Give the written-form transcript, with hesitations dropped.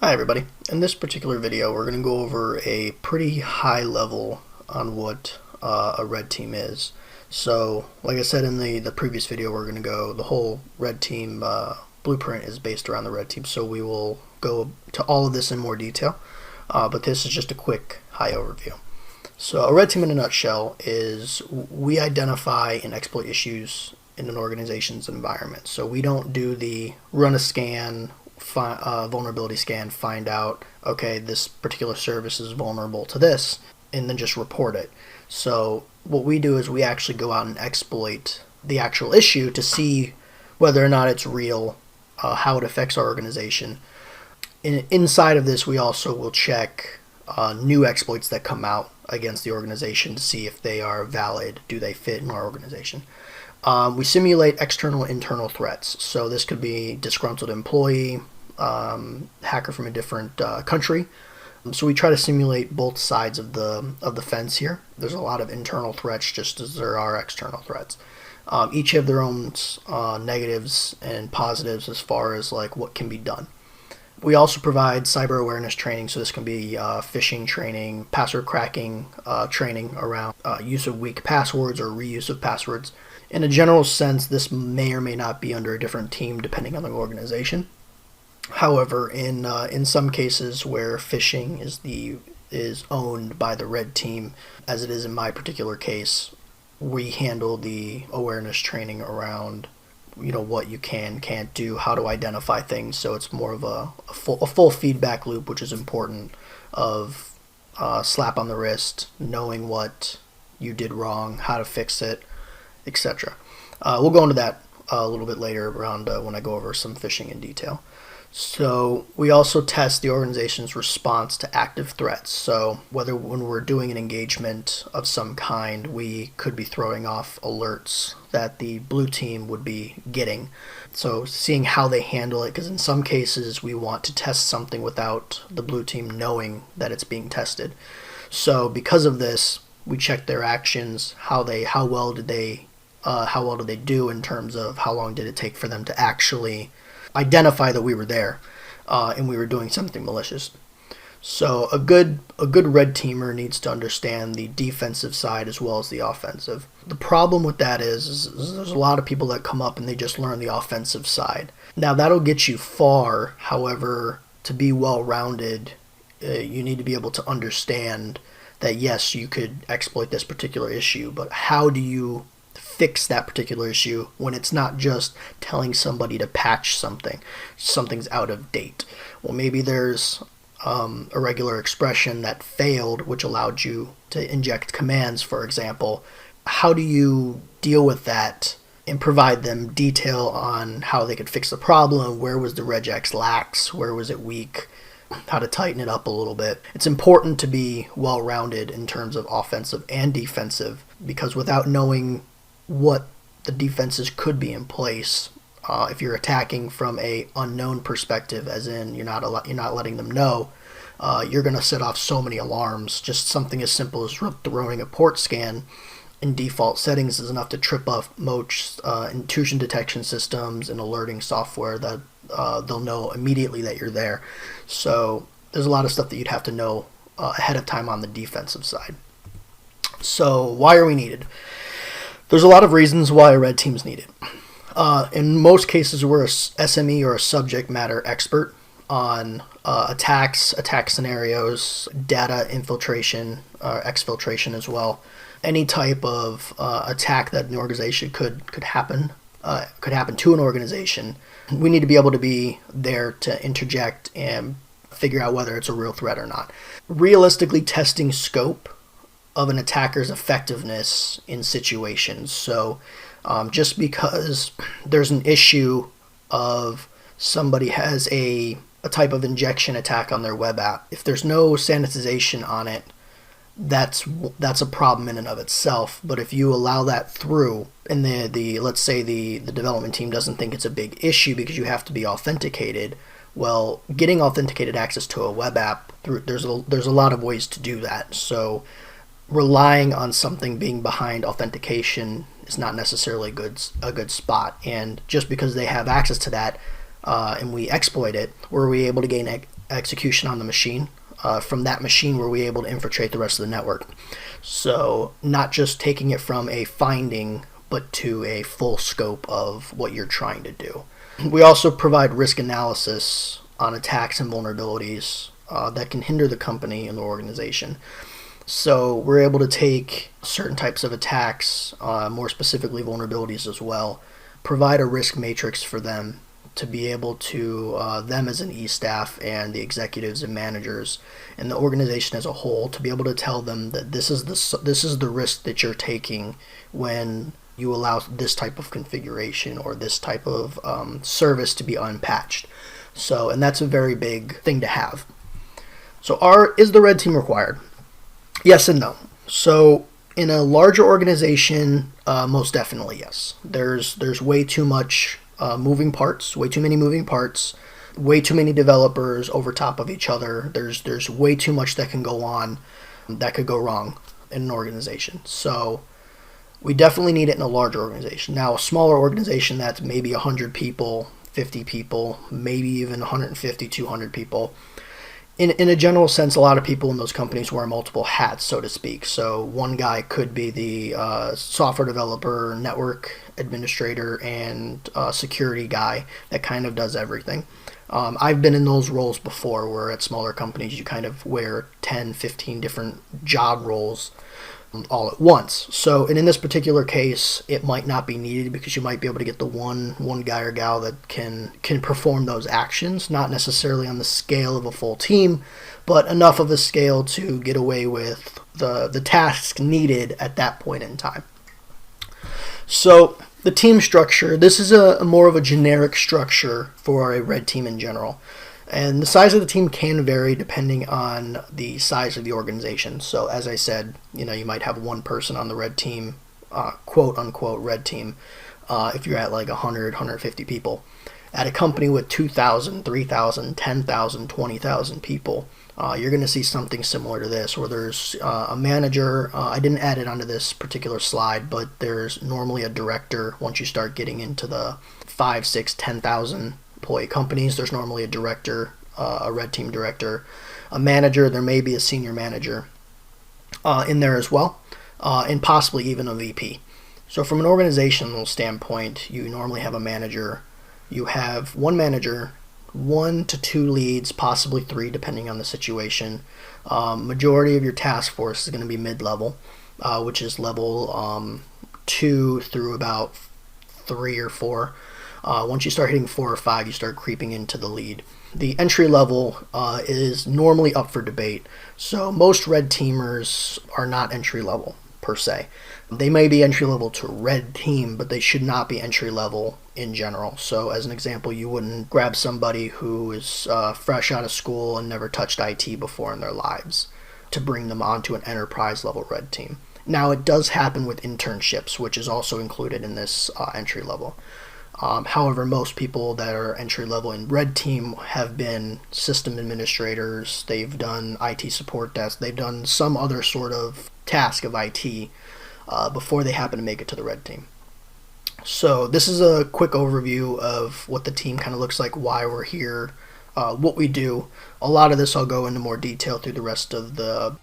Hi everybody. In this particular video we're going to go over a pretty high level on what a red team is. So like I said in the previous video, we're going to go the whole red team blueprint is based around the red team, so we will go to all of this in more detail, but this is just a quick high overview. So a red team in a nutshell is we identify and exploit issues in an organization's environment. So we don't do the run a scan, vulnerability scan, find out, okay, this particular service is vulnerable to this, and then just report it. So what we do is we actually go out and exploit the actual issue to see whether or not it's real, how it affects our organization. Inside of this, we also will check new exploits that come out against the organization to see if they are valid, do they fit in our organization. We simulate external and internal threats. So this could be disgruntled employee, hacker from a different country. So we try to simulate both sides of the fence here. There's a lot of internal threats just as there are external threats. Each have their own negatives and positives as far as like what can be done. We also provide cyber awareness training, so this can be phishing training, password cracking training around use of weak passwords or reuse of passwords. In a general sense, this may or may not be under a different team depending on the organization. However, in some cases where phishing is owned by the red team, as it is in my particular case, we handle the awareness training around what you can't do, how to identify things. So it's more of a full feedback loop, which is important, of slap on the wrist, knowing what you did wrong, how to fix it, etc. We'll go into that a little bit later around when I go over some phishing in detail. So we also test the organization's response to active threats. So whether when we're doing an engagement of some kind, we could be throwing off alerts that the blue team would be getting. So seeing how they handle it, because in some cases we want to test something without the blue team knowing that it's being tested. So because of this, we check their actions, how well did they do in terms of how long did it take for them to actually identify that we were there and we were doing something malicious. So a good red teamer needs to understand the defensive side as well as the offensive. The problem with that is there's a lot of people that come up and they just learn the offensive side. Now that'll get you far. However, to be well-rounded, you need to be able to understand that yes, you could exploit this particular issue, but how do you fix that particular issue when it's not just telling somebody to patch something's out of date? Well, maybe there's a regular expression that failed, which allowed you to inject commands, for example. How do you deal with that and provide them detail on how they could fix the problem? Where was the regex lax? Where was it weak? How to tighten it up a little bit. It's important to be well-rounded in terms of offensive and defensive, because without knowing what the defenses could be in place, if you're attacking from a unknown perspective, as in you're not letting them know, you're going to set off so many alarms. Just something as simple as throwing a port scan in default settings is enough to trip off most intrusion detection systems and alerting software that they'll know immediately that you're there. So there's a lot of stuff that you'd have to know ahead of time on the defensive side. So why are we needed? There's a lot of reasons why a red team's needed. In most cases, we're a SME or a subject matter expert on attack scenarios, data infiltration, exfiltration as well. Any type of attack that an organization could happen to an organization. We need to be able to be there to interject and figure out whether it's a real threat or not. Realistically testing scope of an attacker's effectiveness in situations. So just because there's an issue of somebody has a type of injection attack on their web app, if there's no sanitization on it, that's a problem in and of itself. But if you allow that through, and let's say the development team doesn't think it's a big issue because you have to be authenticated, well, getting authenticated access to a web app, there's a lot of ways to do that. So relying on something being behind authentication is not necessarily a good spot. And just because they have access to that and we exploit it, were we able to gain execution on the machine. From that machine were we able to infiltrate the rest of the network. So not just taking it from a finding, but to a full scope of what you're trying to do. We also provide risk analysis on attacks and vulnerabilities that can hinder the company and the organization. So we're able to take certain types of attacks, more specifically vulnerabilities as well, provide a risk matrix for them to be able to, them as an e-staff and the executives and managers and the organization as a whole, to be able to tell them that this is the risk that you're taking when you allow this type of configuration or this type of service to be unpatched. So, and that's a very big thing to have. So is the red team required? Yes and no. So in a larger organization, most definitely yes. There's way too much moving parts, way too many moving parts, way too many developers over top of each other. There's way too much that can go on, that could go wrong in an organization. So we definitely need it in a larger organization. Now, a smaller organization that's maybe 100 people, 50 people, maybe even 150, 200 people. In a general sense, a lot of people in those companies wear multiple hats, so to speak. So one guy could be the software developer, network administrator, and security guy that kind of does everything. I've been in those roles before, where at smaller companies you kind of wear 10, 15 different job roles all at once. So, and in this particular case, it might not be needed because you might be able to get the one guy or gal that can perform those actions, not necessarily on the scale of a full team, but enough of a scale to get away with the tasks needed at that point in time. So the team structure, this is a more of a generic structure for a red team in general. And the size of the team can vary depending on the size of the organization. So as I said, you might have one person on the red team, quote unquote red team, if you're at like 100, 150 people. At a company with 2,000, 3,000, 10,000, 20,000 people, you're going to see something similar to this, where there's a manager. I didn't add it onto this particular slide, but there's normally a director. Once you start getting into the 5, 6, 10,000 employee companies, there's normally a director, a red team director, a manager. There may be a senior manager in there as well, and possibly even a VP. So from an organizational standpoint, you normally have a manager. You have one manager, 1 to 2 leads, possibly 3 depending on the situation. Majority of your task force is going to be mid-level, which is level 2 through about 3 or 4. Once you start hitting 4 or 5, you start creeping into the lead. The entry level is normally up for debate. So most red teamers are not entry level per se. They may be entry level to red team, but they should not be entry level in general. So as an example, you wouldn't grab somebody who is fresh out of school and never touched IT before in their lives to bring them onto an enterprise level red team. Now it does happen with internships, which is also included in this entry level. However, most people that are entry level in red team have been system administrators, they've done IT support desk, they've done some other sort of task of IT before they happen to make it to the red team. So this is a quick overview of what the team kind of looks like, why we're here, what we do. A lot of this I'll go into more detail through the rest of the